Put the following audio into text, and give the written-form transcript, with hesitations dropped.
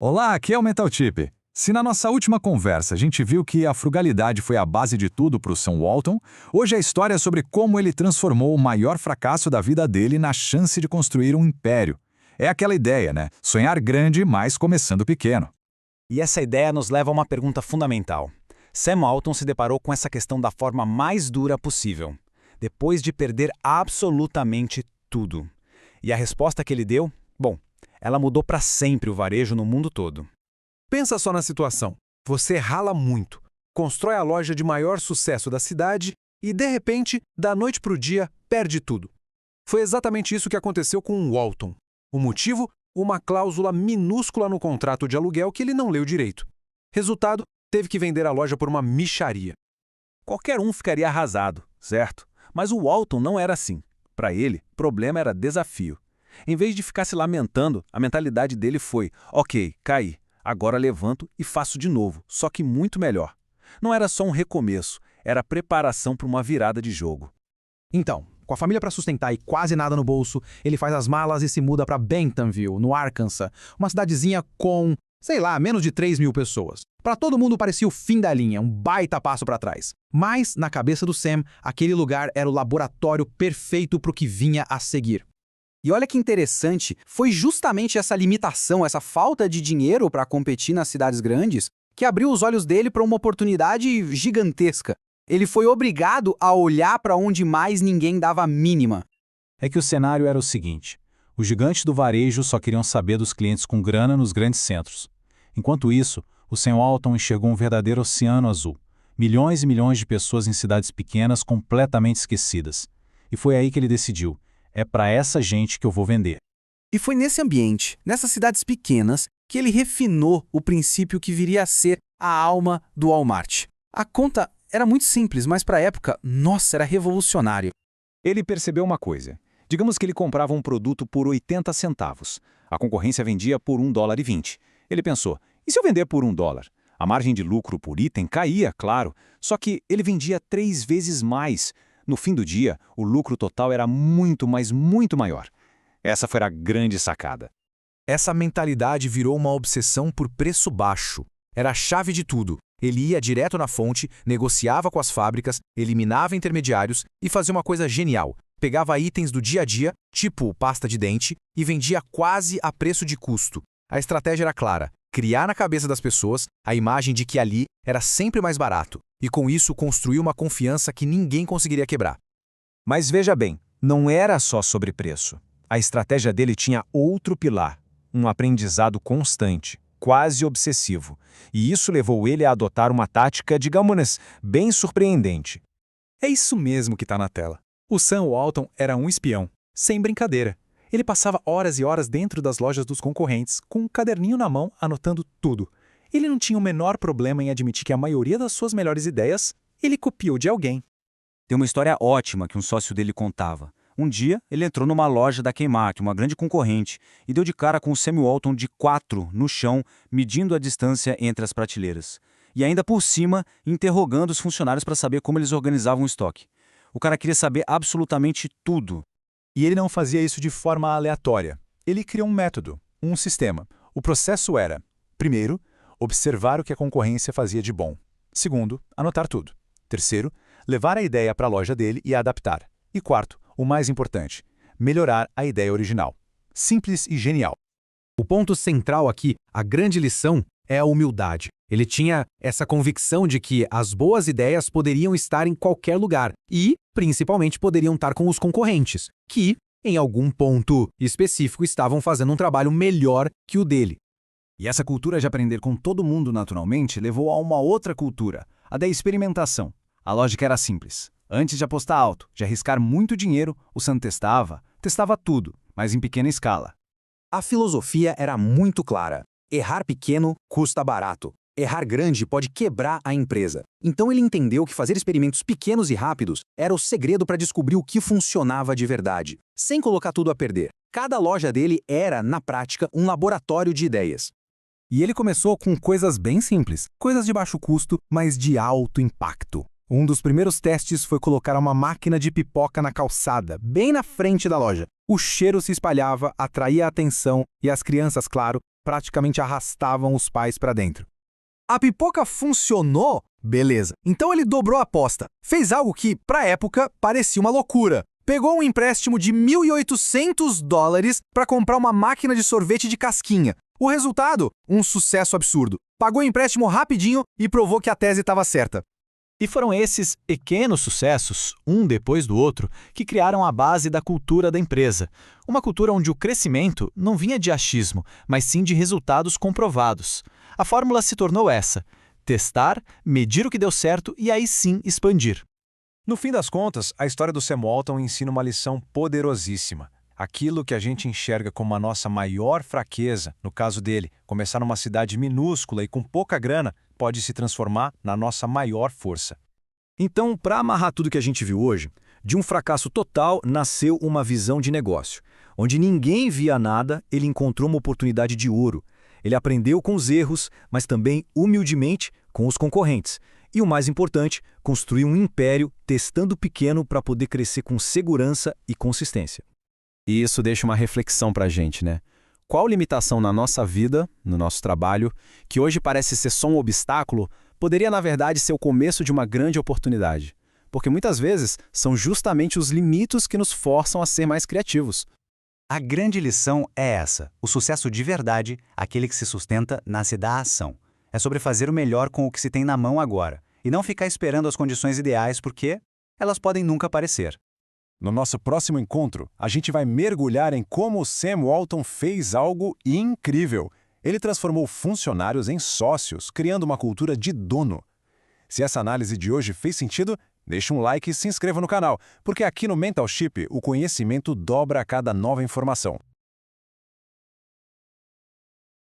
Olá, aqui é o Mental Tip. Se na nossa última conversa a gente viu que a frugalidade foi a base de tudo para o Sam Walton, hoje a história é sobre como ele transformou o maior fracasso da vida dele na chance de construir um império. É aquela ideia, né? Sonhar grande, mas começando pequeno. E essa ideia nos leva a uma pergunta fundamental. Sam Walton se deparou com essa questão da forma mais dura possível, depois de perder absolutamente tudo. E a resposta que ele deu? Bom, ela mudou para sempre o varejo no mundo todo. Pensa só na situação. Você rala muito, constrói a loja de maior sucesso da cidade e, de repente, da noite para o dia, perde tudo. Foi exatamente isso que aconteceu com o Walton. O motivo? Uma cláusula minúscula no contrato de aluguel que ele não leu direito. Resultado, teve que vender a loja por uma mixaria. Qualquer um ficaria arrasado, certo? Mas o Walton não era assim. Para ele, problema era desafio. Em vez de ficar se lamentando, a mentalidade dele foi: ok, caí, agora levanto e faço de novo, só que muito melhor. Não era só um recomeço, era preparação para uma virada de jogo. Então, com a família para sustentar e quase nada no bolso, ele faz as malas e se muda para Bentonville, no Arkansas, uma cidadezinha com, menos de 3 mil pessoas. Para todo mundo parecia o fim da linha, um baita passo para trás. Mas, na cabeça do Sam, aquele lugar era o laboratório perfeito para o que vinha a seguir. E olha que interessante, foi justamente essa limitação, essa falta de dinheiro para competir nas cidades grandes, que abriu os olhos dele para uma oportunidade gigantesca. Ele foi obrigado a olhar para onde mais ninguém dava a mínima. É que o cenário era o seguinte: os gigantes do varejo só queriam saber dos clientes com grana nos grandes centros. Enquanto isso, o Sam Walton enxergou um verdadeiro oceano azul. Milhões e milhões de pessoas em cidades pequenas completamente esquecidas. E foi aí que ele decidiu: é para essa gente que eu vou vender. E foi nesse ambiente, nessas cidades pequenas, que ele refinou o princípio que viria a ser a alma do Walmart. A conta era muito simples, mas para a época, nossa, era revolucionário. Ele percebeu uma coisa. Digamos que ele comprava um produto por 80 centavos. A concorrência vendia por $1,20. Ele pensou: e se eu vender por $1? A margem de lucro por item caía, claro, só que ele vendia 3 vezes mais. No fim do dia, o lucro total era muito, mas muito maior. Essa foi a grande sacada. Essa mentalidade virou uma obsessão por preço baixo. Era a chave de tudo. Ele ia direto na fonte, negociava com as fábricas, eliminava intermediários e fazia uma coisa genial. Pegava itens do dia a dia, tipo pasta de dente, e vendia quase a preço de custo. A estratégia era clara: criar na cabeça das pessoas a imagem de que ali era sempre mais barato, e com isso construir uma confiança que ninguém conseguiria quebrar. Mas veja bem, não era só sobre preço. A estratégia dele tinha outro pilar: um aprendizado constante, quase obsessivo. E isso levou ele a adotar uma tática, digamos, bem surpreendente. É isso mesmo que está na tela. O Sam Walton era um espião, sem brincadeira. Ele passava horas e horas dentro das lojas dos concorrentes, com um caderninho na mão, anotando tudo. Ele não tinha o menor problema em admitir que a maioria das suas melhores ideias ele copiou de alguém. Tem uma história ótima que um sócio dele contava. Um dia, ele entrou numa loja da Kmart, uma grande concorrente, e deu de cara com o Sam Walton de 4 no chão, medindo a distância entre as prateleiras. E ainda por cima, interrogando os funcionários para saber como eles organizavam o estoque. O cara queria saber absolutamente tudo. E ele não fazia isso de forma aleatória. Ele criou um método, um sistema. O processo era: primeiro, observar o que a concorrência fazia de bom. Segundo, anotar tudo. Terceiro, levar a ideia para a loja dele e adaptar. E quarto, o mais importante, melhorar a ideia original. Simples e genial. O ponto central aqui, a grande lição, é a humildade. Ele tinha essa convicção de que as boas ideias poderiam estar em qualquer lugar e, principalmente, poderiam estar com os concorrentes, que, em algum ponto específico, estavam fazendo um trabalho melhor que o dele. E essa cultura de aprender com todo mundo naturalmente levou a uma outra cultura, a da experimentação. A lógica era simples. Antes de apostar alto, de arriscar muito dinheiro, o Sam testava tudo, mas em pequena escala. A filosofia era muito clara. Errar pequeno custa barato. Errar grande pode quebrar a empresa. Então ele entendeu que fazer experimentos pequenos e rápidos era o segredo para descobrir o que funcionava de verdade, sem colocar tudo a perder. Cada loja dele era, na prática, um laboratório de ideias. E ele começou com coisas bem simples, coisas de baixo custo, mas de alto impacto. Um dos primeiros testes foi colocar uma máquina de pipoca na calçada, bem na frente da loja. O cheiro se espalhava, atraía a atenção e as crianças, claro, praticamente arrastavam os pais para dentro. A pipoca funcionou? Beleza. Então ele dobrou a aposta. Fez algo que, para a época, parecia uma loucura. Pegou um empréstimo de $1.800 para comprar uma máquina de sorvete de casquinha. O resultado? Um sucesso absurdo. Pagou o empréstimo rapidinho e provou que a tese estava certa. E foram esses pequenos sucessos, um depois do outro, que criaram a base da cultura da empresa. Uma cultura onde o crescimento não vinha de achismo, mas sim de resultados comprovados. A fórmula se tornou essa: testar, medir o que deu certo e aí sim expandir. No fim das contas, a história do Sam Walton ensina uma lição poderosíssima. Aquilo que a gente enxerga como a nossa maior fraqueza, no caso dele, começar numa cidade minúscula e com pouca grana, pode se transformar na nossa maior força. Então, para amarrar tudo que a gente viu hoje, de um fracasso total nasceu uma visão de negócio. Onde ninguém via nada, ele encontrou uma oportunidade de ouro. Ele aprendeu com os erros, mas também, humildemente, com os concorrentes. E o mais importante, construiu um império testando pequeno para poder crescer com segurança e consistência. E isso deixa uma reflexão para a gente, né? Qual limitação na nossa vida, no nosso trabalho, que hoje parece ser só um obstáculo, poderia na verdade ser o começo de uma grande oportunidade? Porque muitas vezes são justamente os limites que nos forçam a ser mais criativos. A grande lição é essa: o sucesso de verdade, aquele que se sustenta, nasce da ação. É sobre fazer o melhor com o que se tem na mão agora, e não ficar esperando as condições ideais porque elas podem nunca aparecer. No nosso próximo encontro, a gente vai mergulhar em como o Sam Walton fez algo incrível. Ele transformou funcionários em sócios, criando uma cultura de dono. Se essa análise de hoje fez sentido, deixe um like e se inscreva no canal, porque aqui no Mentalship o conhecimento dobra a cada nova informação.